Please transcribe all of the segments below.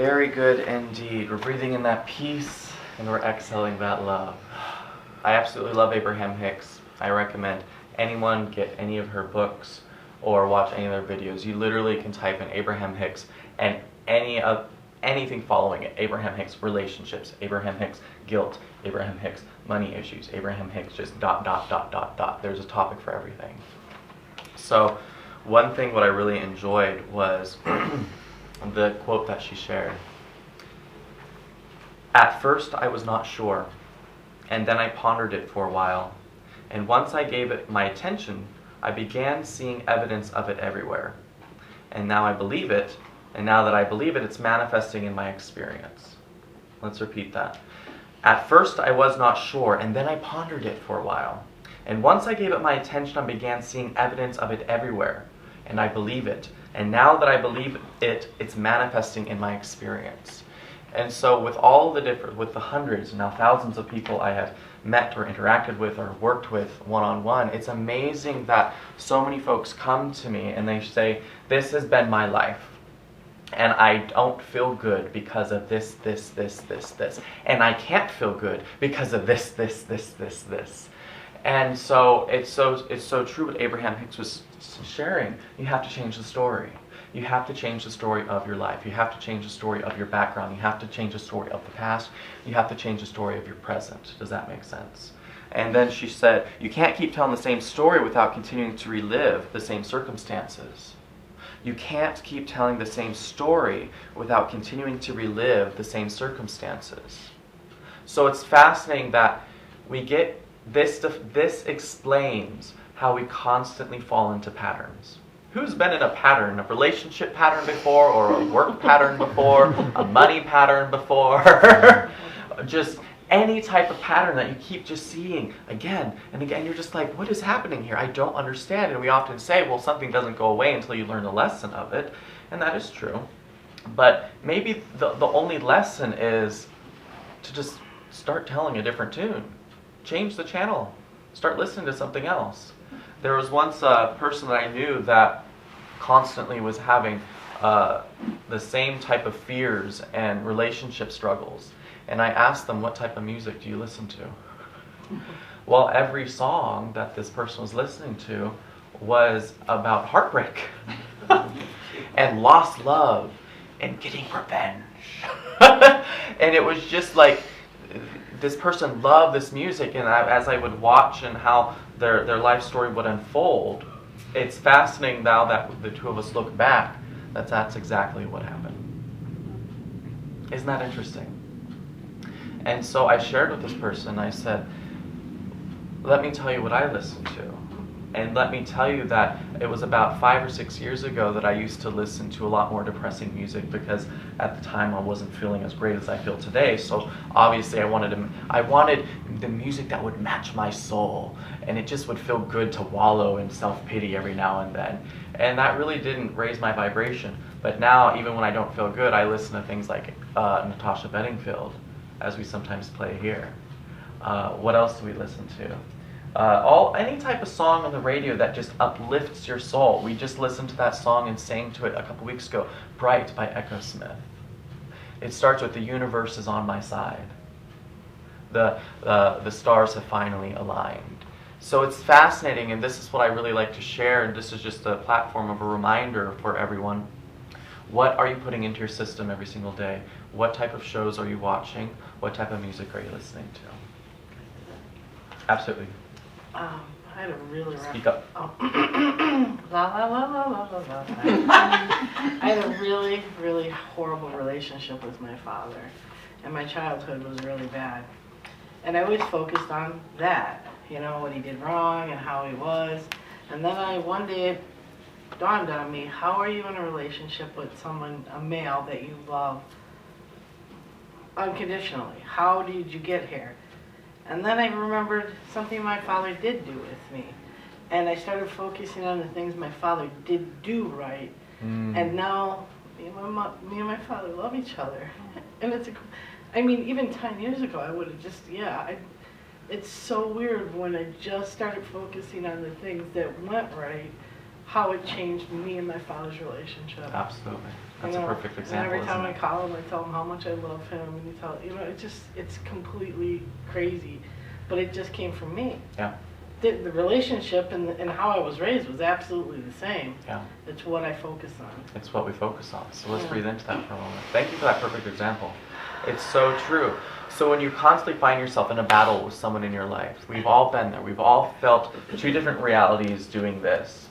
Very good indeed. We're breathing in that peace and we're exhaling that love. I absolutely love Abraham Hicks. I recommend anyone get any of her books or watch any of their videos. You literally can type in Abraham Hicks and anything following it. Abraham Hicks relationships, Abraham Hicks guilt, Abraham Hicks money issues, Abraham Hicks just ... There's a topic for everything. So one thing what I really enjoyed was the quote that she shared. At first I was not sure, and then I pondered it for a while, and once I gave it my attention, I began seeing evidence of it everywhere. And now I believe it, and now that I believe it, it's manifesting in my experience. Let's repeat that. At first I was not sure, and then I pondered it for a while. And once I gave it my attention, I began seeing evidence of it everywhere. And I believe it. And now that I believe it, it's manifesting in my experience. And so with with the hundreds, now thousands of people I have met or interacted with or worked with one-on-one, it's amazing that so many folks come to me and they say, this has been my life. And I don't feel good because of this. And I can't feel good because of this. And so it's so true what Abraham Hicks was sharing. You have to change the story. You have to change the story of your life. You have to change the story of your background. You have to change the story of the past. You have to change the story of your present. Does that make sense? And then she said, you can't keep telling the same story without continuing to relive the same circumstances. You can't keep telling the same story without continuing to relive the same circumstances. So it's fascinating that we get this explains how we constantly fall into patterns. Who's been in a pattern, a relationship pattern before, or a work pattern before, a money pattern before? Just any type of pattern that you keep just seeing again and again. You're just like, what is happening here? I don't understand. And we often say, well, something doesn't go away until you learn the lesson of it. And that is true. But maybe the only lesson is to just start telling a different tune. Change the channel. Start listening to something else. There was once a person that I knew that constantly was having the same type of fears and relationship struggles. And I asked them, what type of music do you listen to? Well, every song that this person was listening to was about heartbreak and lost love and getting revenge. And it was just like, this person loved this music, and as I would watch and how their life story would unfold, it's fascinating now that the two of us look back, that's exactly what happened. Isn't that interesting? And so I shared with this person, I said, let me tell you what I listened to. And let me tell you that it was about 5 or 6 years ago that I used to listen to a lot more depressing music because at the time I wasn't feeling as great as I feel today. So obviously I wanted the music that would match my soul, and it just would feel good to wallow in self-pity every now and then. And that really didn't raise my vibration. But now, even when I don't feel good, I listen to things like Natasha Bedingfield, as we sometimes play here. What else do we listen to? Any type of song on the radio that just uplifts your soul. We just listened to that song and sang to it a couple weeks ago, Bright by Echo Smith. It starts with, the universe is on my side. The stars have finally aligned. So it's fascinating, and this is what I really like to share, and this is just a platform of a reminder for everyone. What are you putting into your system every single day? What type of shows are you watching? What type of music are you listening to? Absolutely. I had a really rough... Speak up. Oh. La la la la la la la. I had a really, really horrible relationship with my father, and my childhood was really bad. And I always focused on that, what he did wrong and how he was. And then one day it dawned on me, how are you in a relationship with someone, a male that you love unconditionally? How did you get here? And then I remembered something my father did do with me. And I started focusing on the things my father did do right. And now me and my father love each other. And even 10 years ago, I would have just, it's so weird when I just started focusing on the things that went right, how it changed me and my father's relationship. Absolutely. That's a perfect example. And every time isn't I it? call him, I tell him how much I love him, and it's completely crazy, but it just came from me. Yeah. The relationship and how I was raised was absolutely the same. Yeah. It's what I focus on. It's what we focus on. So let's Yeah. breathe into that for a moment. Thank you for that perfect example. It's so true. So when you constantly find yourself in a battle with someone in your life, we've all been there. We've all felt two different realities doing this.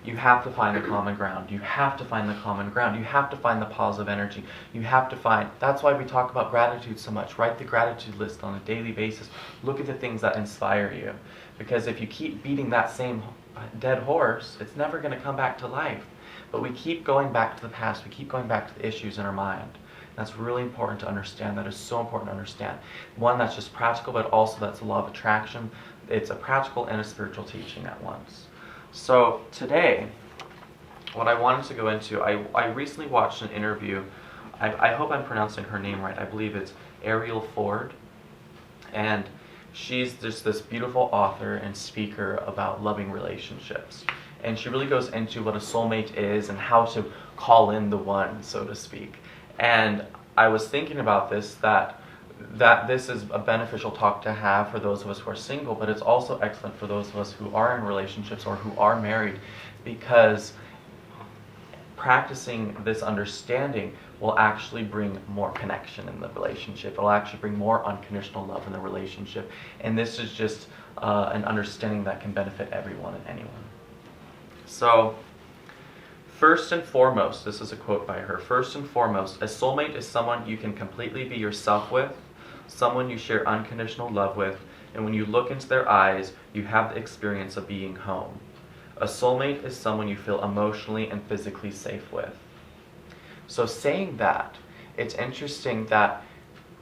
You have to find the common ground. You have to find the common ground. You have to find the positive energy. You have to find, that's why we talk about gratitude so much. Write the gratitude list on a daily basis. Look at the things that inspire you. Because if you keep beating that same dead horse, it's never going to come back to life. But we keep going back to the past. We keep going back to the issues in our mind. That's really important to understand. That is so important to understand. One, that's just practical, but also that's a law of attraction. It's a practical and a spiritual teaching at once. So today, what I wanted to go into, I recently watched an interview. I hope I'm pronouncing her name right. I believe it's Ariel Ford. And she's just this beautiful author and speaker about loving relationships. And she really goes into what a soulmate is and how to call in the one, so to speak. And I was thinking about this, that this is a beneficial talk to have for those of us who are single, but it's also excellent for those of us who are in relationships or who are married, because practicing this understanding will actually bring more connection in the relationship. It will actually bring more unconditional love in the relationship. And this is just an understanding that can benefit everyone and anyone. So, first and foremost, this is a quote by her, first and foremost, a soulmate is someone you can completely be yourself with, someone you share unconditional love with, and when you look into their eyes, you have the experience of being home. A soulmate is someone you feel emotionally and physically safe with. So saying that, it's interesting that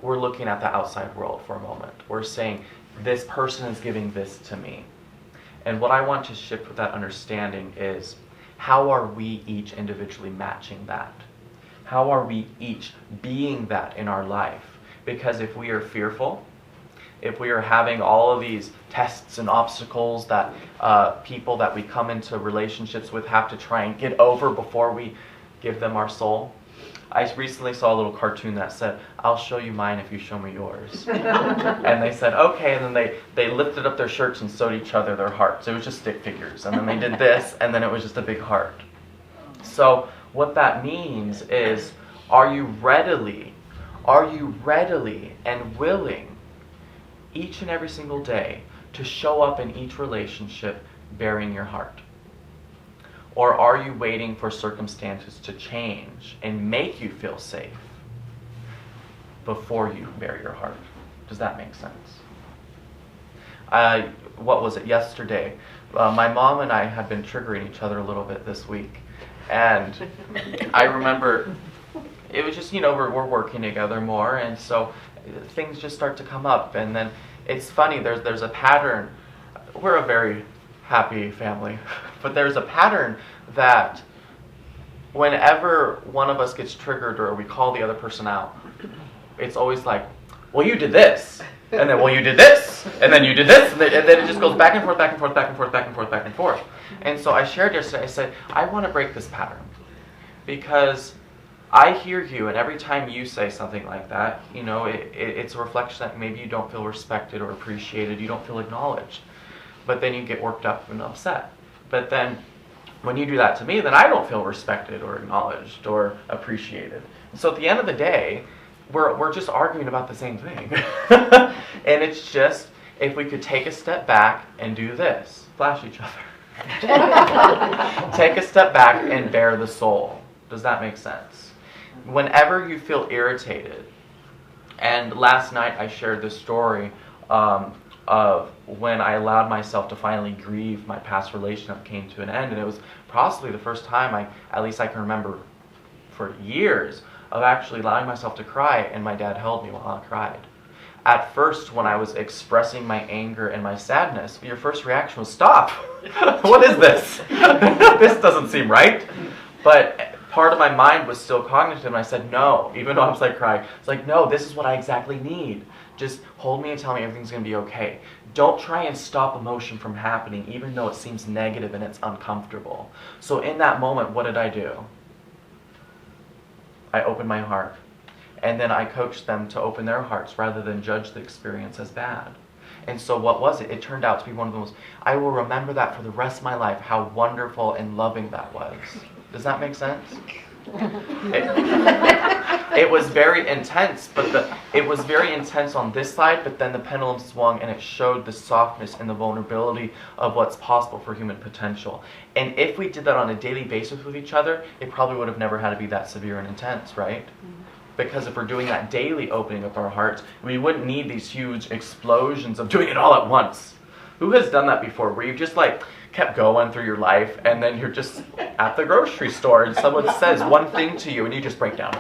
we're looking at the outside world for a moment. We're saying, this person is giving this to me. And what I want to shift with that understanding is, how are we each individually matching that? How are we each being that in our life? Because if we are fearful, if we are having all of these tests and obstacles that people that we come into relationships with have to try and get over before we give them our soul. I recently saw a little cartoon that said, I'll show you mine if you show me yours. And they said, okay, and then they lifted up their shirts and showed each other their hearts. It was just stick figures. And then they did this, and then it was just a big heart. So what that means is, are you readily and willing each and every single day to show up in each relationship bearing your heart? Or are you waiting for circumstances to change and make you feel safe before you bare your heart? Does that make sense? What was it, yesterday? My mom and I had been triggering each other a little bit this week. And I remember it was just, we're working together more, and so things just start to come up. And then it's funny, there's a pattern. We're a very happy family, but there's a pattern that whenever one of us gets triggered or we call the other person out, it's always like, well, you did this, and then, well, you did this, and then you did this, and then it just goes back and forth, back and forth, back and forth, back and forth, back and forth. And so I shared yesterday, I said, I want to break this pattern, because I hear you, and every time you say something like that, it's a reflection that maybe you don't feel respected or appreciated, you don't feel acknowledged. But then you get worked up and upset. But then when you do that to me, then I don't feel respected or acknowledged or appreciated. So at the end of the day, we're just arguing about the same thing. And it's just, if we could take a step back and do this, flash each other. Take a step back and bare the soul. Does that make sense? Whenever you feel irritated, and last night I shared this story of when I allowed myself to finally grieve my past relationship came to an end, and it was possibly the first time at least I can remember for years, of actually allowing myself to cry, and my dad held me while I cried. At first, when I was expressing my anger and my sadness, your first reaction was, stop! What is this? This doesn't seem right. But part of my mind was still cognitive, and I said, no, even though I was crying. It's like, no, this is what I exactly need. Just hold me and tell me everything's going to be okay. Don't try and stop emotion from happening, even though it seems negative and it's uncomfortable. So in that moment, what did I do? I open my heart. And then I coach them to open their hearts rather than judge the experience as bad. And so what was it? It turned out to be one of the most, I will remember that for the rest of my life, how wonderful and loving that was. Does that make sense? It was very intense, but it was very intense on this side, but then the pendulum swung and it showed the softness and the vulnerability of what's possible for human potential. And if we did that on a daily basis with each other, it probably would have never had to be that severe and intense, right? Because if we're doing that daily, opening up our hearts, we wouldn't need these huge explosions of doing it all at once. Who has done that before, where you just like kept going through your life, and then you're just at the grocery store, and someone says one thing to you, and you just break down.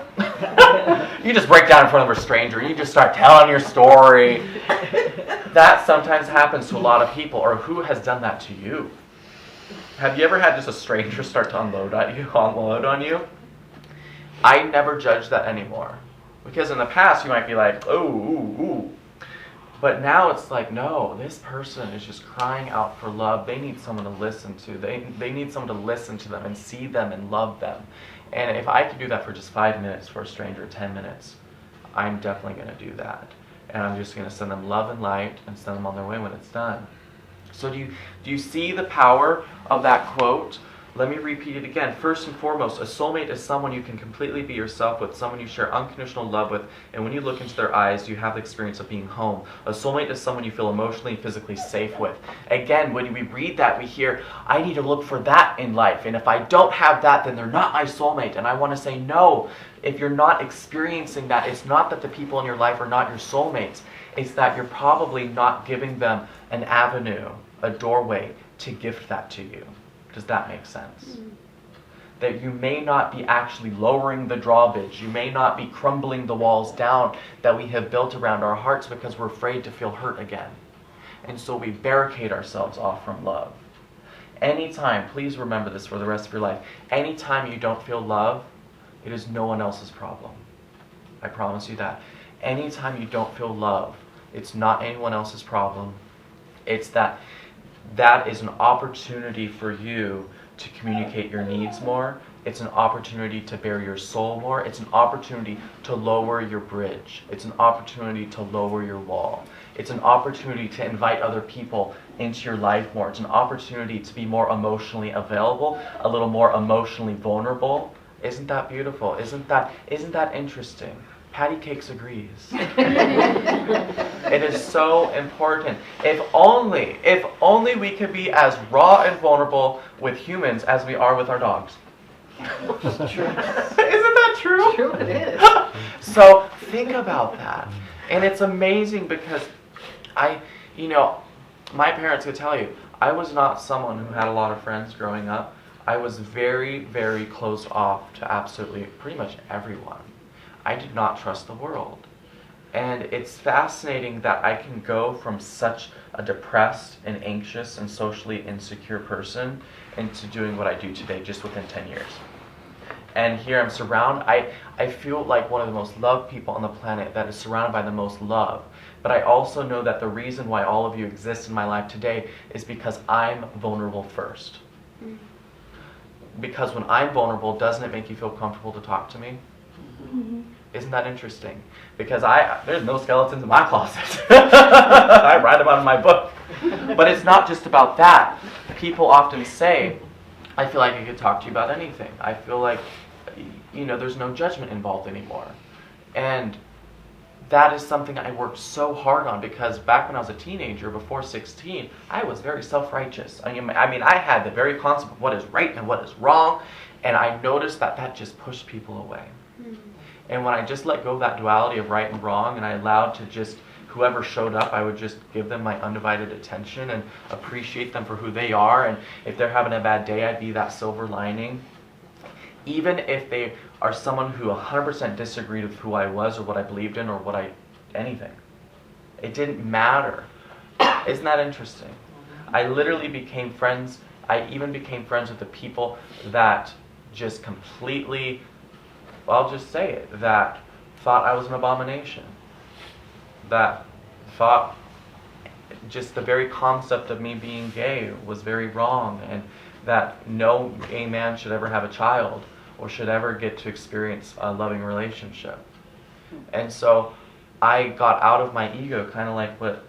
You just break down in front of a stranger, and you just start telling your story. That sometimes happens to a lot of people, or who has done that to you? Have you ever had just a stranger start to unload on you? I never judge that anymore. Because in the past, you might be like, oh, ooh, ooh. But now it's like, no, this person is just crying out for love. They need someone to listen to. They need someone to listen to them and see them and love them. And if I could do that for just 5 minutes for a stranger, 10 minutes, I'm definitely going to do that. And I'm just going to send them love and light and send them on their way when it's done. So do you see the power of that quote? Let me repeat it again. First and foremost, a soulmate is someone you can completely be yourself with, someone you share unconditional love with, and when you look into their eyes, you have the experience of being home. A soulmate is someone you feel emotionally and physically safe with. Again, when we read that, we hear, I need to look for that in life, and if I don't have that, then they're not my soulmate. And I want to say, no, if you're not experiencing that, it's not that the people in your life are not your soulmates. It's that you're probably not giving them an avenue, a doorway to gift that to you. Does that make sense? That you may not be actually lowering the drawbridge. You may not be crumbling the walls down that we have built around our hearts because we're afraid to feel hurt again. And so we barricade ourselves off from love. Anytime, please remember this for the rest of your life, anytime you don't feel love, it is no one else's problem. I promise you that. Anytime you don't feel love, it's not anyone else's problem. It's that is an opportunity for you to communicate your needs more. It's an opportunity to bare your soul more. It's an opportunity to lower your bridge. It's an opportunity to lower your wall. It's an opportunity to invite other people into your life more. It's an opportunity to be more emotionally available, a little more emotionally vulnerable. Isn't that beautiful? Isn't that interesting? Patty Cakes agrees. It is so important. If only we could be as raw and vulnerable with humans as we are with our dogs. True. Isn't that true? True, it is. So think about that. And it's amazing because my parents could tell you, I was not someone who had a lot of friends growing up. I was very, very closed off to absolutely pretty much everyone. I did not trust the world. And it's fascinating that I can go from such a depressed and anxious and socially insecure person into doing what I do today just within 10 years. And here I'm surrounded, I feel like one of the most loved people on the planet that is surrounded by the most love. But I also know that the reason why all of you exist in my life today is because I'm vulnerable first. Because when I'm vulnerable, doesn't it make you feel comfortable to talk to me? Mm-hmm. Isn't that interesting? Because there's no skeletons in my closet. I write about it in my book. But it's not just about that. People often say, I feel like I could talk to you about anything. I feel like, there's no judgment involved anymore. And that is something I worked so hard on because back when I was a teenager, before 16, I was very self-righteous. I had the very concept of what is right and what is wrong, and I noticed that just pushed people away. Mm-hmm. And when I just let go of that duality of right and wrong, and I allowed to just, whoever showed up, I would just give them my undivided attention and appreciate them for who they are, and if they're having a bad day, I'd be that silver lining. Even if they are someone who 100% disagreed with who I was or what I believed in or anything. It didn't matter. Isn't that interesting? I literally became friends. I even became friends with the people that just completely, I'll just say it, that thought I was an abomination. That thought just the very concept of me being gay was very wrong, and that no gay man should ever have a child, or should ever get to experience a loving relationship. And so I got out of my ego, kind of like what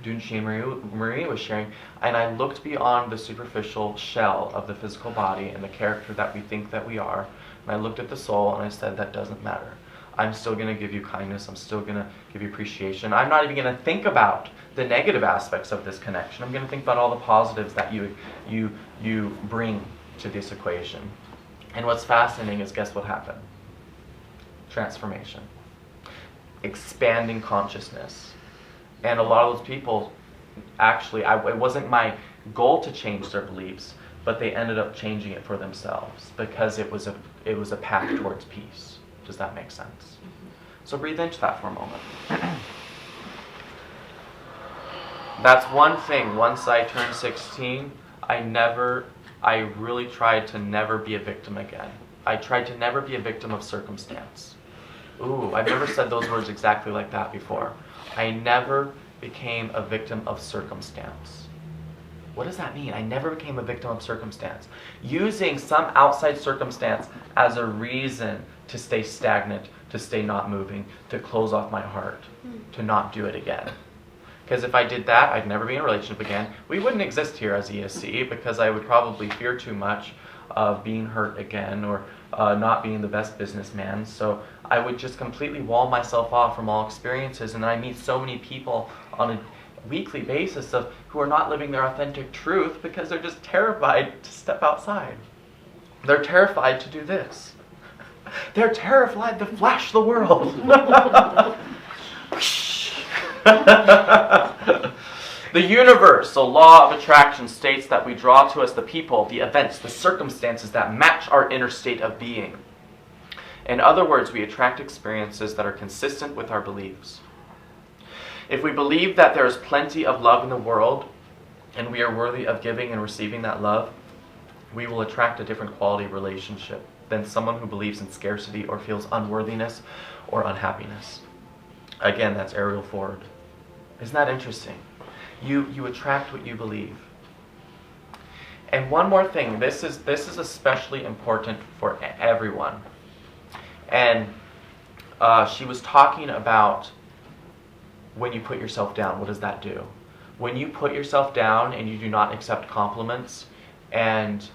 Dunisha and Marie was sharing, and I looked beyond the superficial shell of the physical body and the character that we think that we are, and I looked at the soul and I said, that doesn't matter. I'm still going to give you kindness. I'm still going to give you appreciation. I'm not even going to think about the negative aspects of this connection. I'm going to think about all the positives that you bring to this equation. And what's fascinating is, guess what happened? Transformation. Expanding consciousness. And a lot of those people, actually, it wasn't my goal to change their beliefs, but they ended up changing it for themselves because it was a path towards peace. Does that make sense? So breathe into that for a moment. That's one thing. Once I turned 16, I really tried to never be a victim again. I tried to never be a victim of circumstance. Ooh, I've never said those words exactly like that before. I never became a victim of circumstance. What does that mean? I never became a victim of circumstance. Using some outside circumstance as a reason to stay stagnant, to stay not moving, to close off my heart, to not do it again. Because if I did that, I'd never be in a relationship again. We wouldn't exist here as ESC because I would probably fear too much of being hurt again or not being the best businessman. So I would just completely wall myself off from all experiences. And I meet so many people on a weekly basis who are not living their authentic truth because they're just terrified to step outside. They're terrified to do this. They're terrified to flash the world. The universe, the law of attraction, states that we draw to us the people, the events, the circumstances that match our inner state of being. In other words, we attract experiences that are consistent with our beliefs. If we believe that there is plenty of love in the world, and we are worthy of giving and receiving that love, we will attract a different quality relationship than someone who believes in scarcity or feels unworthiness or unhappiness. Again, that's Ariel Ford. Isn't that interesting? You attract what you believe. And one more thing, this is especially important for everyone. And she was talking about when you put yourself down, what does that do? When you put yourself down and you do not accept compliments and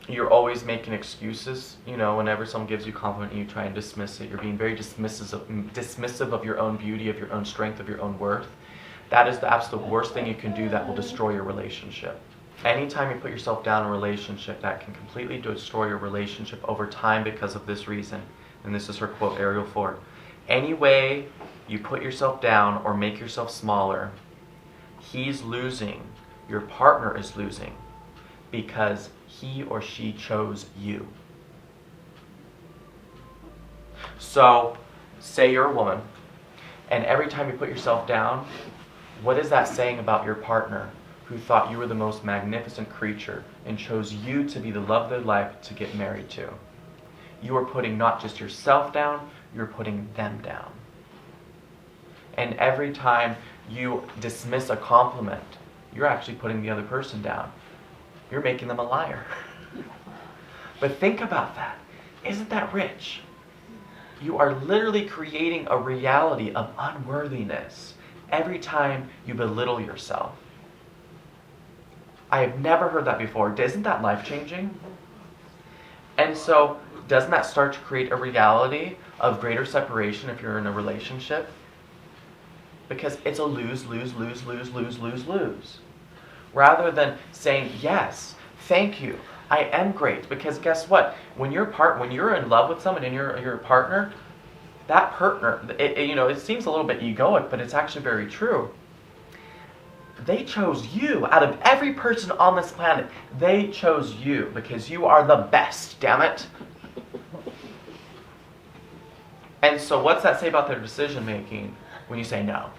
you're always making excuses, whenever someone gives you a compliment and you try and dismiss it, you're being very dismissive of your own beauty, of your own strength, of your own worth. That is the absolute worst thing you can do that will destroy your relationship. Anytime you put yourself down in a relationship, that can completely destroy your relationship over time because of this reason. And this is her quote, Ariel Ford. Any way you put yourself down or make yourself smaller, he's losing, your partner is losing, because he or she chose you. So, say you're a woman, and every time you put yourself down, what is that saying about your partner who thought you were the most magnificent creature and chose you to be the love of their life to get married to? You are putting not just yourself down, you're putting them down. And every time you dismiss a compliment, you're actually putting the other person down. You're making them a liar. But think about that. Isn't that rich? You are literally creating a reality of unworthiness every time you belittle yourself. I have never heard that before. Isn't that life-changing? And so, doesn't that start to create a reality of greater separation if you're in a relationship? Because it's a lose, lose, lose, lose, lose, lose, lose. Rather than saying, yes, thank you, I am great. Because guess what? When you're in love with someone and you're your partner, that partner, it seems a little bit egoic, but it's actually very true. They chose you. Out of every person on this planet, they chose you because you are the best, damn it. And so what's that say about their decision making when you say no?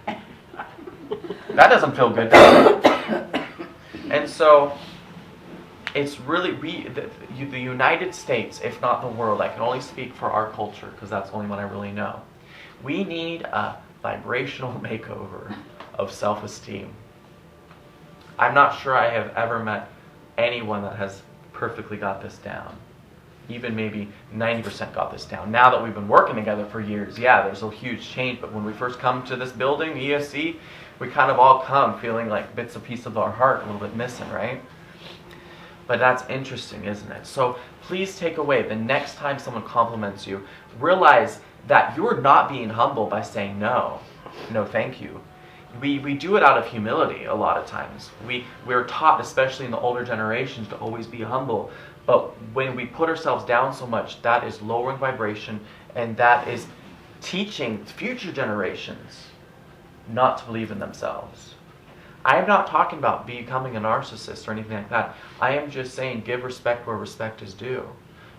That doesn't feel good, does it? And so it's really, the United States, if not the world, I can only speak for our culture because that's the only one I really know. We need a vibrational makeover of self-esteem. I'm not sure I have ever met anyone that has perfectly got this down. Even maybe 90% got this down. Now that we've been working together for years, yeah, there's a huge change. But when we first come to this building, ESC, we kind of all come feeling like bits and pieces of our heart a little bit missing, right? But that's interesting, isn't it? So please take away, the next time someone compliments you, realize that you're not being humble by saying no. No, thank you. We do it out of humility a lot of times. We're taught, especially in the older generations, to always be humble. But when we put ourselves down so much, that is lowering vibration, and that is teaching future generations not to believe in themselves. I am not talking about becoming a narcissist or anything like that. I am just saying give respect where respect is due.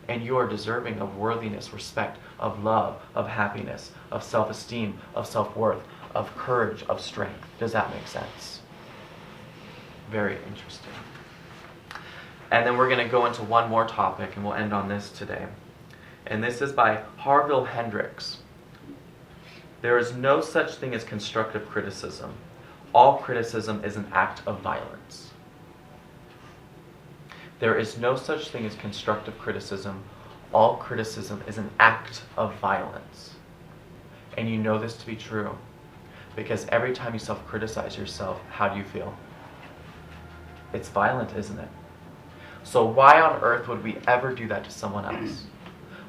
And you are deserving of worthiness, respect, of love, of happiness, of self-esteem, of self-worth, of courage, of strength. Does that make sense? Very interesting. And then we're going to go into one more topic, and we'll end on this today. And this is by Harville Hendrix. There is no such thing as constructive criticism. All criticism is an act of violence. There is no such thing as constructive criticism. All criticism is an act of violence. And you know this to be true. Because every time you self-criticize yourself, how do you feel? It's violent, isn't it? So why on earth would we ever do that to someone else?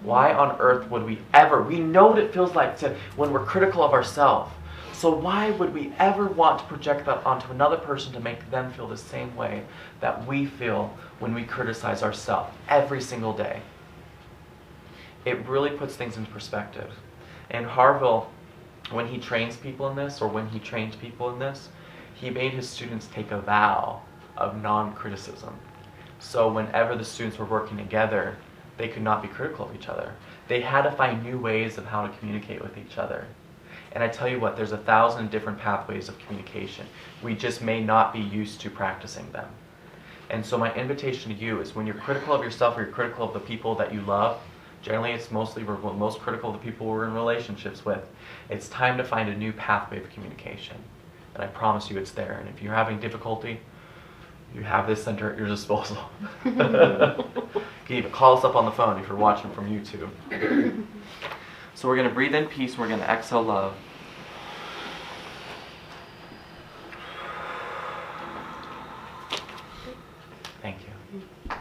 Why on earth would we ever? We know what it feels like when we're critical of ourselves. So why would we ever want to project that onto another person to make them feel the same way that we feel when we criticize ourselves every single day? It really puts things into perspective. And Harville, when he trains people in this, or when he trained people in this, he made his students take a vow of non-criticism. So whenever the students were working together, they could not be critical of each other. They had to find new ways of how to communicate with each other. And I tell you what, there's 1,000 different pathways of communication. We just may not be used to practicing them. And so my invitation to you is when you're critical of yourself or you're critical of the people that you love, generally it's mostly we're most critical of the people we're in relationships with, it's time to find a new pathway of communication. And I promise you it's there. And if you're having difficulty, you have this center at your disposal. You can even call us up on the phone if you're watching from YouTube. So we're going to breathe in peace, we're going to exhale love. Thank you.